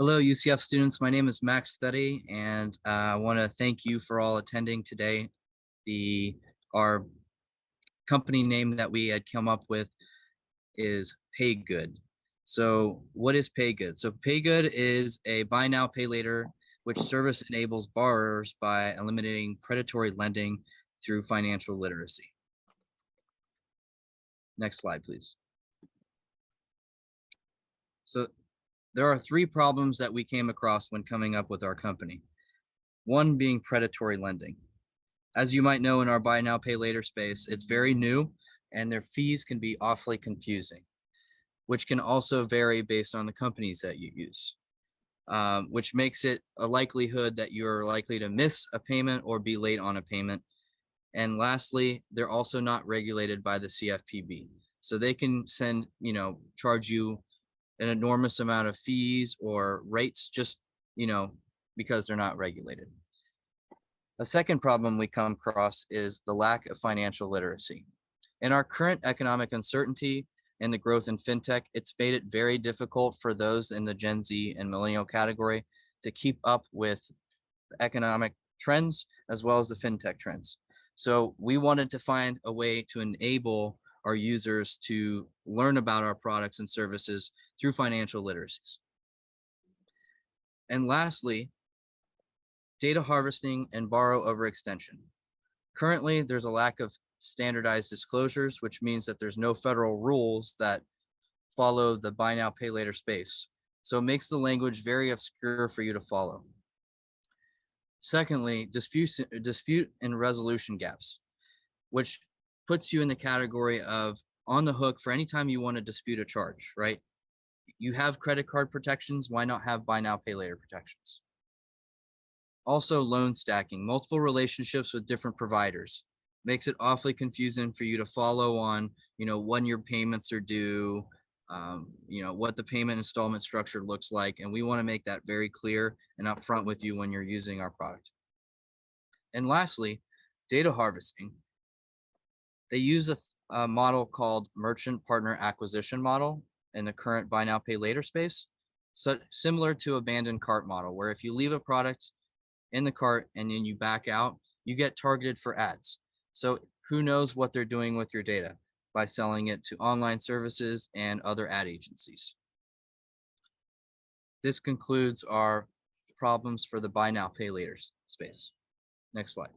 Hello, UCF students. My name is Max Theddy, and I want to thank you for all attending today. Our company name that we had come up with is PayGood. So, what is PayGood? So, PayGood is a buy now, pay later, which service enables borrowers by eliminating predatory lending through financial literacy. Next slide, please. So, there are three problems that we came across when coming up with our company. One being predatory lending. As you might know, in our buy now, pay later space, it's very new and their fees can be awfully confusing, which can also vary based on the companies that you use, which makes it a likelihood that you're likely to miss a payment or be late on a payment. And lastly, they're also not regulated by the CFPB. So they can charge you an enormous amount of fees or rates just, because they're not regulated. A second problem we come across is the lack of financial literacy. In our current economic uncertainty and the growth in fintech, it's made it very difficult for those in the Gen Z and millennial category to keep up with the economic trends as well as the fintech trends. So we wanted to find a way to enable our users to learn about our products and services through financial literacies. And lastly, data harvesting and borrow overextension. Currently, there's a lack of standardized disclosures, which means that there's no federal rules that follow the buy now, pay later space. So it makes the language very obscure for you to follow. Secondly, dispute and resolution gaps, which puts you in the category of on the hook for any time you want to dispute a charge, right? You have credit card protections. Why not have buy now, pay later protections? Also, loan stacking, multiple relationships with different providers makes it awfully confusing for you to follow on, when your payments are due, what the payment installment structure looks like. And we want to make that very clear and upfront with you when you're using our product. And lastly, data harvesting. They use a model called merchant partner acquisition model in the current buy now, pay later space. So similar to abandoned cart model, where if you leave a product in the cart and then you back out, you get targeted for ads. So who knows what they're doing with your data by selling it to online services and other ad agencies. This concludes our problems for the buy now, pay later space. Next slide.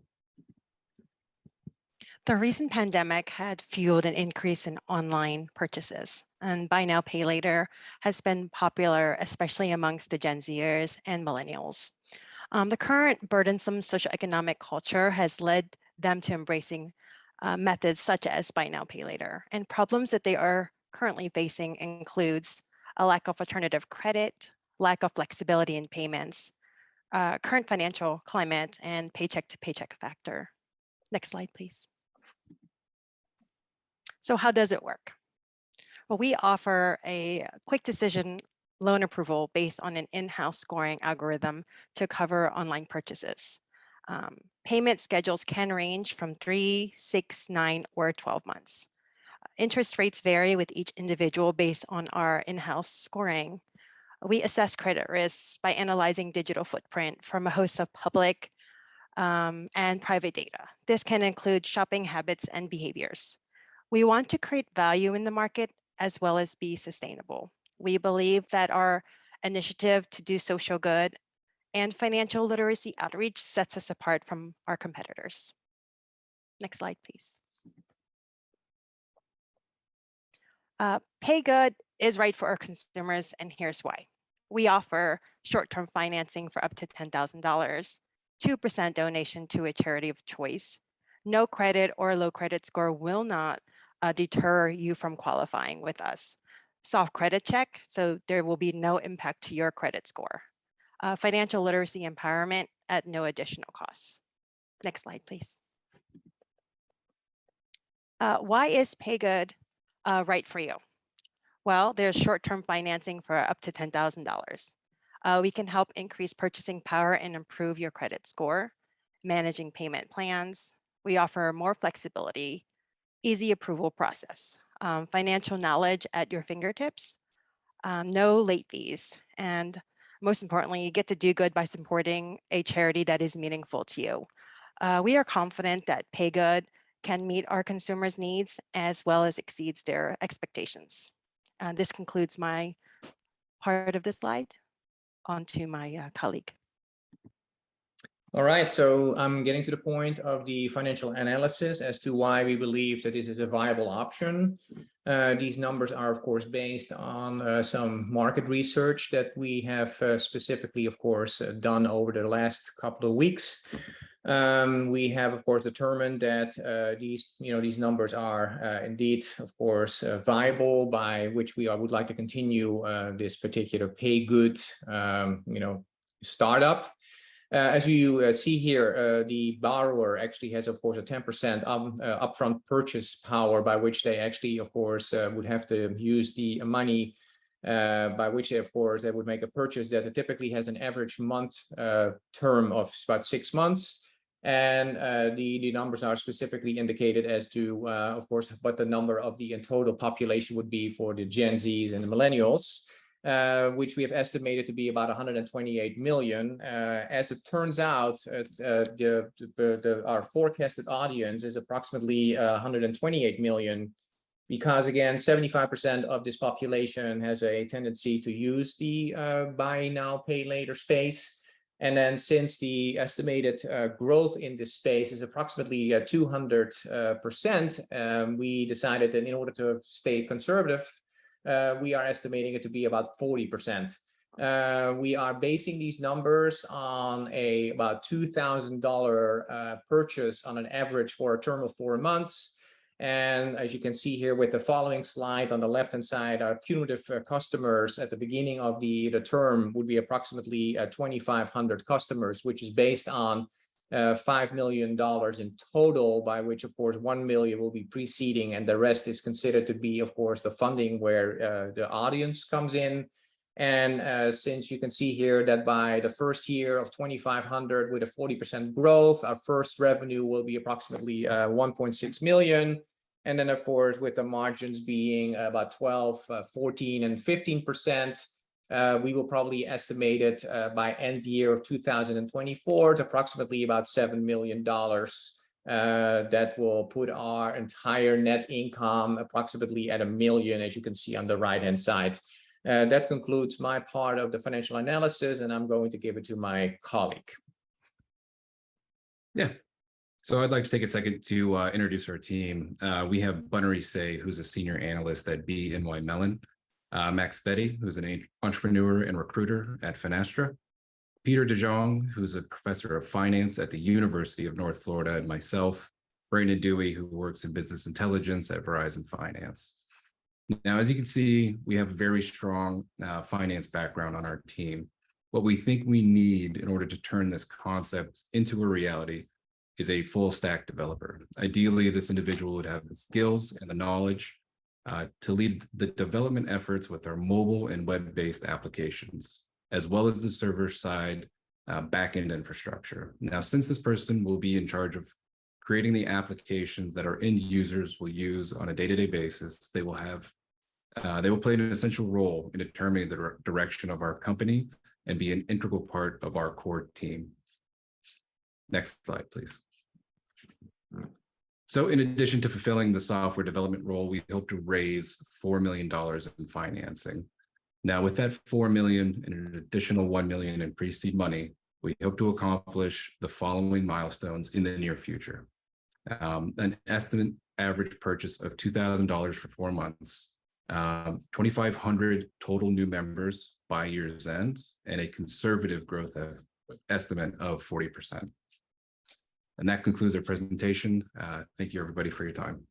The recent pandemic had fueled an increase in online purchases, and buy now, pay later has been popular, especially amongst the Gen Zers and millennials. The current burdensome socioeconomic culture has led them to embracing methods such as buy now, pay later. And problems that they are currently facing includes a lack of alternative credit, lack of flexibility in payments, current financial climate, and paycheck to paycheck factor. Next slide, please. So how does it work? Well, we offer a quick decision loan approval based on an in-house scoring algorithm to cover online purchases. Payment schedules can range from 3, 6, 9, or 12 months. Interest rates vary with each individual based on our in-house scoring. We assess credit risks by analyzing digital footprint from a host of public and private data. This can include shopping habits and behaviors. We want to create value in the market as well as be sustainable. We believe that our initiative to do social good and financial literacy outreach sets us apart from our competitors. Next slide, please. PayGood is right for our consumers, and here's why. We offer short-term financing for up to $10,000, 2% donation to a charity of choice. No credit or low credit score will not deter you from qualifying with us. Soft credit check, so there will be no impact to your credit score. Financial literacy empowerment at no additional costs. Next slide, please. Why is PayGood right for you? Well, there's short-term financing for up to $10,000. We can help increase purchasing power and improve your credit score, managing payment plans. We offer more flexibility, easy approval process, financial knowledge at your fingertips, no late fees, and Most importantly, you get to do good by supporting a charity that is meaningful to you. We are confident that PayGood can meet our consumers' needs as well as exceeds their expectations. This concludes my part of the slide. On to my colleague. All right, so I'm getting to the point of the financial analysis as to why we believe that this is a viable option. These numbers are, of course, based on some market research that we have specifically, of course, done over the last couple of weeks. We have, of course, determined that these numbers are indeed, of course, viable, by which we would like to continue this particular PayGood, startup. As you see here, the borrower actually has, of course, a 10% upfront purchase power, by which they actually, of course, would have to use the money, by which, of course, they would make a purchase that typically has an average month term of about 6 months. And the numbers are specifically indicated as to, of course, what the number of the total population would be for the Gen Zs and the millennials. Which we have estimated to be about 128 million. As it turns out, our forecasted audience is approximately 128 million, because again, 75% of this population has a tendency to use the buy now, pay later space. And then since the estimated growth in this space is approximately 200%, we decided that in order to stay conservative, we are estimating it to be about 40%. We are basing these numbers on about $2,000 purchase on an average for a term of 4 months. And as you can see here with the following slide on the left-hand side, our cumulative customers at the beginning of the term would be approximately 2,500 customers, which is based on $5 million in total, by which, of course, 1 million will be preceding, and the rest is considered to be, of course, the funding where the audience comes in. And since you can see here that by the first year of 2,500 with a 40% growth, our first revenue will be approximately 1.6 million. And then, of course, with the margins being about 12, 14, and 15%, we will probably estimate it by end year of 2024 to approximately about $7 million. That will put our entire net income approximately at $1 million, as you can see on the right-hand side. That concludes my part of the financial analysis, and I'm going to give it to my colleague. Yeah. So I'd like to take a second to introduce our team. We have Bunnery Say, who's a senior analyst at BNY Mellon. Max Theddy, who's an entrepreneur and recruiter at Finastra. Peter DeJong, who's a professor of finance at the University of North Florida, and myself, Brandon Dewey, who works in business intelligence at Verizon Finance. Now, as you can see, we have a very strong finance background on our team. What we think we need in order to turn this concept into a reality is a full stack developer. Ideally, this individual would have the skills and the knowledge to lead the development efforts with our mobile and web-based applications, as well as the server-side backend infrastructure. Now, since this person will be in charge of creating the applications that our end users will use on a day-to-day basis, they will play an essential role in determining the direction of our company and be an integral part of our core team. Next slide, please. So in addition to fulfilling the software development role, we hope to raise $4 million in financing. Now, with that $4 million and an additional $1 million in pre-seed money, we hope to accomplish the following milestones in the near future. An estimate average purchase of $2,000 for 4 months, 2,500 total new members by year's end, and a conservative growth estimate of 40%. And that concludes our presentation. Thank you, everybody, for your time.